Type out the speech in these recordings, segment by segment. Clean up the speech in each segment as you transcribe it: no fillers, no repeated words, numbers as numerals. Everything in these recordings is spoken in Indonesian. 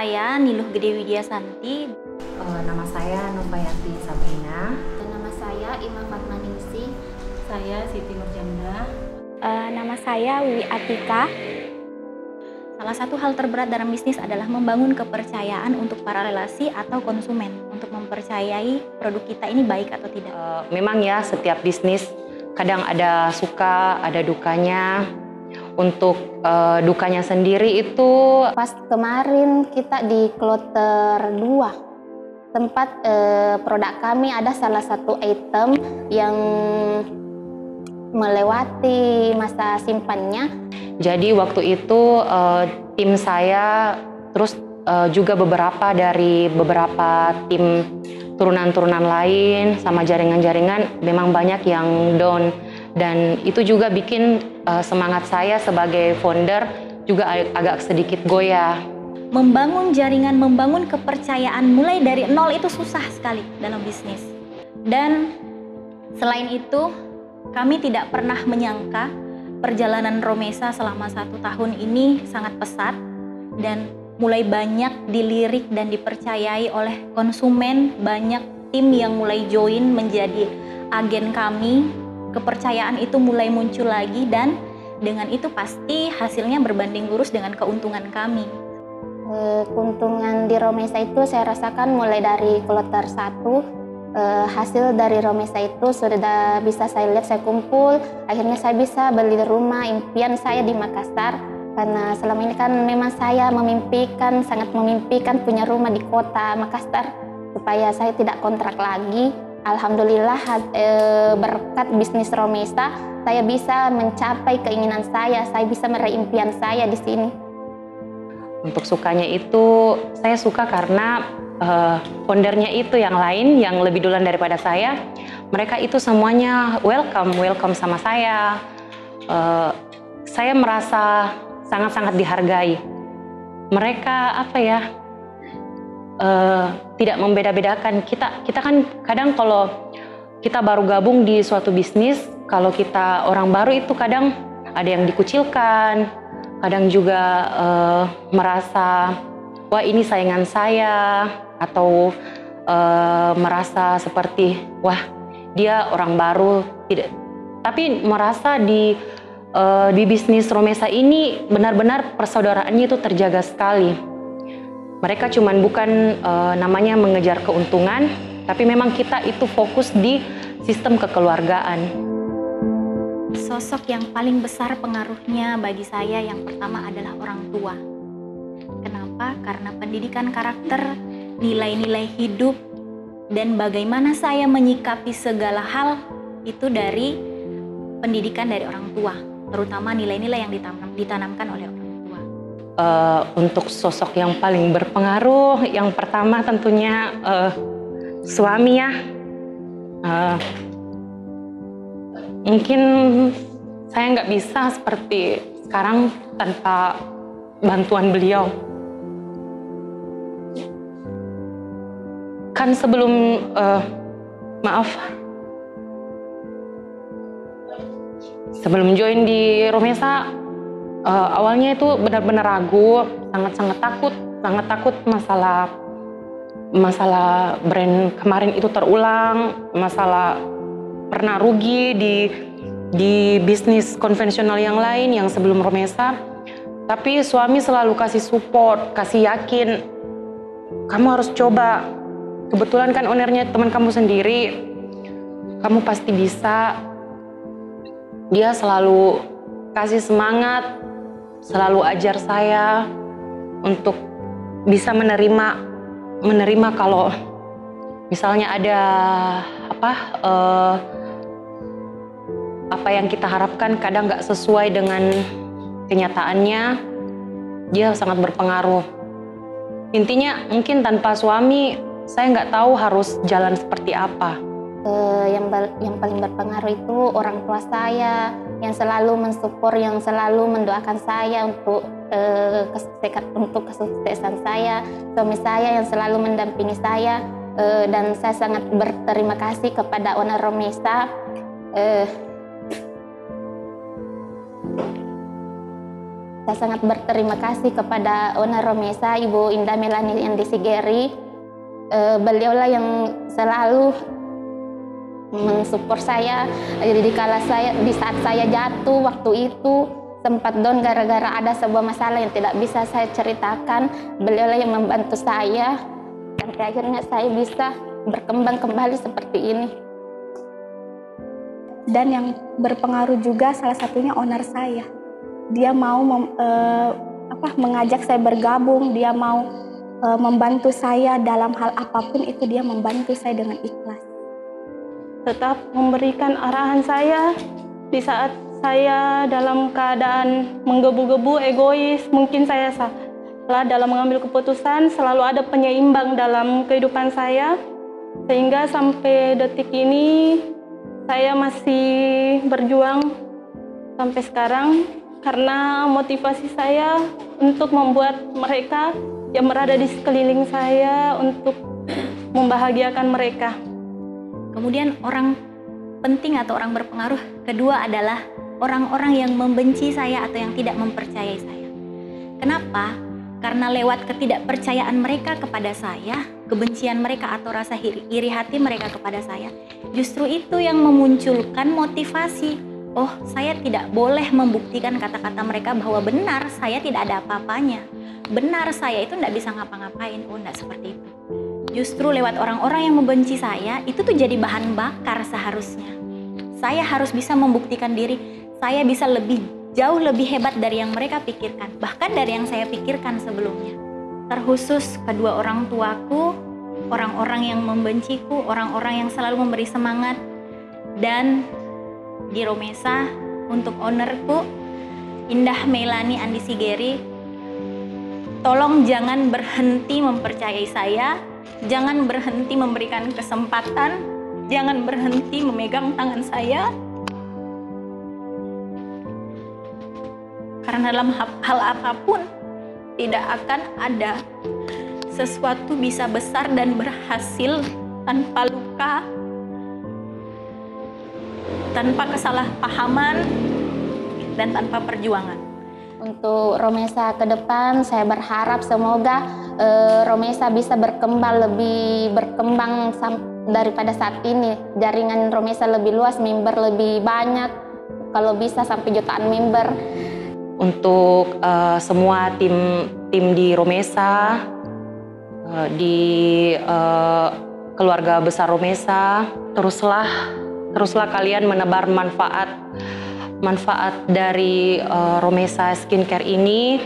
saya Niluh Gede Widya Santi. Nama saya Nurbayanti Sabrina. Nama saya Ima Fatmaningsih. Saya Siti Nurjanda. Nama saya Wiwi Atika. Salah satu hal terberat dalam bisnis adalah membangun kepercayaan untuk para relasi atau konsumen untuk mempercayai produk kita ini baik atau tidak. Memang ya, setiap bisnis kadang ada suka, ada dukanya. Untuk dukanya sendiri itu Pas kemarin kita di kloter 2 tempat produk kami ada salah satu item yang melewati masa simpannya. jadi waktu itu tim saya terus juga beberapa dari beberapa tim turunan-turunan lain sama jaringan-jaringan memang banyak yang down, dan itu juga bikin semangat saya sebagai founder juga agak sedikit goyah. Membangun jaringan, membangun kepercayaan mulai dari nol itu susah sekali dalam bisnis. Dan selain itu, kami tidak pernah menyangka perjalanan Romesa selama 1 tahun ini sangat pesat dan mulai banyak dilirik dan dipercayai oleh konsumen, banyak tim yang mulai join menjadi agen kami. Kepercayaan itu mulai muncul lagi dan dengan itu pasti hasilnya berbanding lurus dengan keuntungan kami. Keuntungan di Romesa itu saya rasakan mulai dari kloter 1. Hasil dari Romesa itu sudah bisa saya lihat, saya kumpul. Akhirnya saya bisa beli rumah impian saya di Makassar. Karena selama ini kan memang saya sangat memimpikan punya rumah di kota Makassar. Supaya saya tidak kontrak lagi. Alhamdulillah berkat bisnis Romesa, saya bisa mencapai keinginan saya bisa meraih impian saya di sini. Untuk sukanya itu, saya suka karena foundernya itu yang lain, yang lebih duluan daripada saya. Mereka itu semuanya welcome sama saya. Saya merasa sangat-sangat dihargai. Mereka tidak membeda-bedakan. Kita kan kadang kalau kita baru gabung di suatu bisnis, kalau kita orang baru itu kadang ada yang dikucilkan, kadang juga merasa wah ini saingan saya, atau merasa seperti wah dia orang baru. Tidak, tapi merasa di bisnis Romesa ini benar-benar persaudaraannya itu terjaga sekali. Mereka cuman bukan namanya mengejar keuntungan, tapi memang kita itu fokus di sistem kekeluargaan. Sosok yang paling besar pengaruhnya bagi saya yang pertama adalah orang tua. Kenapa? Karena pendidikan karakter, nilai-nilai hidup, dan bagaimana saya menyikapi segala hal itu dari pendidikan dari orang tua, terutama nilai-nilai yang ditanamkan oleh orang tua. Untuk sosok yang paling berpengaruh, yang pertama tentunya suami ya. Mungkin saya nggak bisa seperti sekarang tanpa bantuan beliau. Kan sebelum sebelum join di Romesa, awalnya itu benar-benar ragu, sangat takut masalah brand kemarin itu terulang, masalah pernah rugi di bisnis konvensional yang lain yang sebelum Romesa. Tapi suami selalu kasih support, kasih yakin, kamu harus coba. Kebetulan kan ownernya teman kamu sendiri, kamu pasti bisa. Dia selalu kasih semangat, selalu ajar saya untuk bisa menerima kalau misalnya ada apa yang kita harapkan kadang nggak sesuai dengan kenyataannya. Dia sangat berpengaruh. Intinya mungkin tanpa suami saya nggak tahu harus jalan seperti apa. Yang paling berpengaruh itu orang tua saya yang selalu mensupport, yang selalu mendoakan saya untuk kesuksesan saya. Suami saya yang selalu mendampingi saya, dan saya sangat berterima kasih kepada owner Romesa. Kita sangat berterima kasih kepada owner Romesa, Ibu Indah Melani Andisigeri. Beliaulah yang selalu mensupport saya di saat saya jatuh waktu itu sempat down gara-gara ada sebuah masalah yang tidak bisa saya ceritakan. Beliaulah yang membantu saya sampai akhirnya saya bisa berkembang kembali seperti ini. Dan yang berpengaruh juga salah satunya owner saya. Dia mau mengajak saya bergabung, dia mau membantu saya dalam hal apapun itu, dia membantu saya dengan ikhlas. Tetap memberikan arahan saya di saat saya dalam keadaan menggebu-gebu, egois, mungkin saya salah dalam mengambil keputusan, selalu ada penyeimbang dalam kehidupan saya, sehingga sampai detik ini saya masih berjuang sampai sekarang karena motivasi saya untuk membuat mereka yang berada di sekeliling saya untuk membahagiakan mereka. Kemudian orang penting atau orang berpengaruh kedua adalah orang-orang yang membenci saya atau yang tidak mempercayai saya. Kenapa? Karena lewat ketidakpercayaan mereka kepada saya, kebencian mereka atau rasa iri hati mereka kepada saya, justru itu yang memunculkan motivasi. Oh, saya tidak boleh membuktikan kata-kata mereka bahwa benar saya tidak ada apa-apanya. Benar saya itu tidak bisa ngapa-ngapain. Oh, tidak seperti itu. Justru lewat orang-orang yang membenci saya, itu tuh jadi bahan bakar seharusnya. Saya harus bisa membuktikan diri, saya bisa jauh lebih hebat dari yang mereka pikirkan, bahkan dari yang saya pikirkan sebelumnya. Terkhusus kedua orang tuaku, orang-orang yang membenciku, orang-orang yang selalu memberi semangat, dan di Romesa untuk ownerku, Indah Melani Andisigeri, tolong jangan berhenti mempercayai saya, jangan berhenti memberikan kesempatan, jangan berhenti memegang tangan saya. Karena dalam hal apapun tidak akan ada sesuatu bisa besar dan berhasil tanpa luka, tanpa kesalahpahaman, dan tanpa perjuangan. Untuk Romesa ke depan, saya berharap semoga Romesa bisa lebih berkembang daripada saat ini. Jaringan Romesa lebih luas, member lebih banyak, kalau bisa sampai jutaan member. Untuk semua tim di Romesa, di keluarga besar Romesa, teruslah kalian menebar manfaat dari Romesa Skincare ini,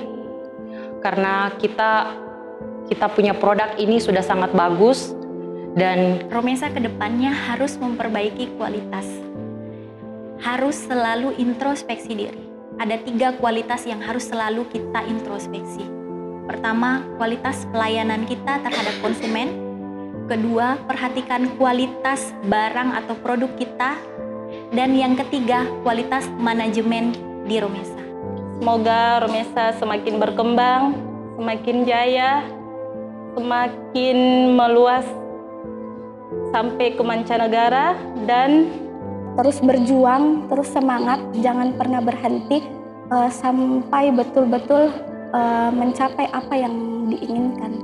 karena kita punya produk ini sudah sangat bagus, dan Romesa kedepannya harus memperbaiki kualitas, harus selalu introspeksi diri. Ada 3 kualitas yang harus selalu kita introspeksi. Pertama, kualitas pelayanan kita terhadap konsumen. Kedua, perhatikan kualitas barang atau produk kita. Dan yang ketiga, kualitas manajemen di Romesa. Semoga Romesa semakin berkembang, semakin jaya, semakin meluas sampai ke mancanegara, dan Terus berjuang, terus semangat, jangan pernah berhenti sampai betul-betul mencapai apa yang diinginkan.